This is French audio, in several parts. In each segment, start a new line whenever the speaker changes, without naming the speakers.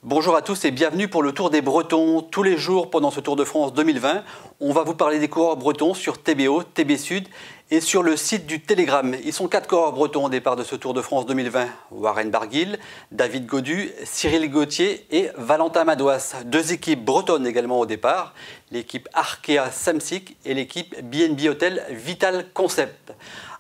Bonjour à tous et bienvenue pour le Tour des Bretons. Tous les jours pendant ce Tour de France 2020, on va vous parler des coureurs bretons sur TBO, TB Sud et sur le site du Télégramme. Ils sont 4 coureurs bretons au départ de ce Tour de France 2020. Warren Barguil, David Gaudu, Cyril Gauthier et Valentin Madouas. 2 équipes bretonnes également au départ, l'équipe Arkea Samsic et l'équipe BNB Hotel Vital Concept.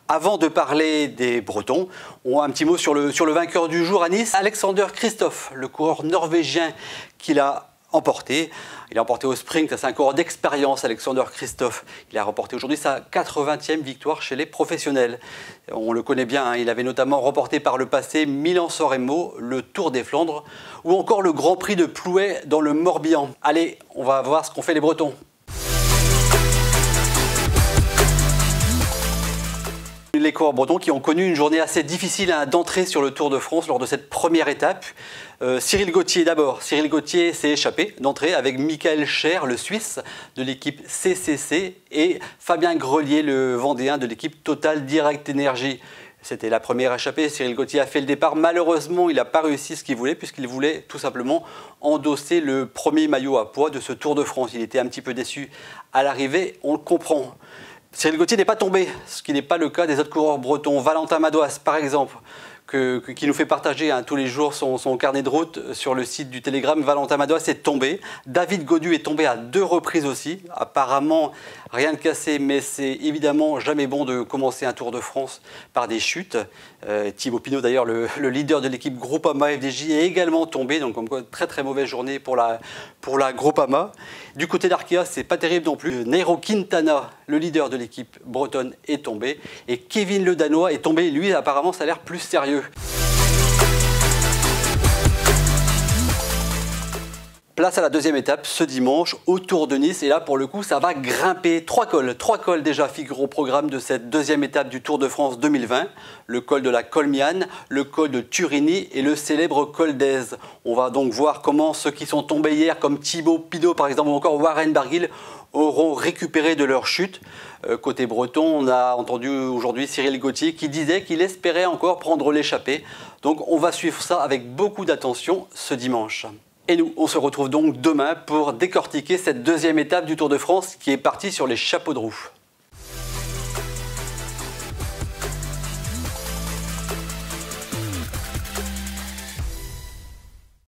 Avant de parler des Bretons, on a un petit mot sur le vainqueur du jour à Nice, Alexander Kristoff, le coureur norvégien qui l'a emporté. Il a emporté au sprint, c'est un coureur d'expérience, Alexander Kristoff. Il a remporté aujourd'hui sa 80e victoire chez les professionnels. On le connaît bien, il avait notamment remporté par le passé Milan-San Remo, le Tour des Flandres ou encore le Grand Prix de Plouay dans le Morbihan. Allez, on va voir ce qu'ont fait les Bretons. Les coureurs bretons qui ont connu une journée assez difficile d'entrée sur le Tour de France lors de cette première étape. Cyril Gauthier d'abord. Cyril Gauthier s'est échappé d'entrée avec Michael Scher, le Suisse de l'équipe CCC, et Fabien Grelier, le Vendéen de l'équipe Total Direct Energy. C'était la première échappée. Cyril Gauthier a fait le départ. Malheureusement, il n'a pas réussi ce qu'il voulait puisqu'il voulait tout simplement endosser le premier maillot à poids de ce Tour de France. Il était un petit peu déçu à l'arrivée, on le comprend. Cyril Gauthier n'est pas tombé, ce qui n'est pas le cas des autres coureurs bretons. Valentin Madouas, par exemple, qui nous fait partager tous les jours son carnet de route sur le site du Télégramme. Valentin Madouas est tombé. David Gaudu est tombé à 2 reprises aussi. Apparemment, rien de cassé, mais c'est évidemment jamais bon de commencer un Tour de France par des chutes. Thibaut Pinot, d'ailleurs, le leader de l'équipe Groupama FDJ, est également tombé. Donc, comme quoi, très mauvaise journée pour la Groupama. Du côté d'Arkea, c'est pas terrible non plus. Nairo Quintana, le leader de l'équipe bretonne, est tombé. Et Kevin le Danois est tombé. Lui, apparemment, ça a l'air plus sérieux. Place à la deuxième étape ce dimanche au Tour de Nice. Et là, pour le coup, ça va grimper. 3 cols déjà figurent au programme de cette deuxième étape du Tour de France 2020. Le col de la Colmiane, le col de Turini et le célèbre col d'Aise. On va donc voir comment ceux qui sont tombés hier, comme Thibaut Pinot par exemple, ou encore Warren Barguil, auront récupéré de leur chute. Côté breton, on a entendu aujourd'hui Cyril Gauthier qui disait qu'il espérait encore prendre l'échappée. Donc on va suivre ça avec beaucoup d'attention ce dimanche. Et nous, on se retrouve donc demain pour décortiquer cette deuxième étape du Tour de France qui est partie sur les chapeaux de roue.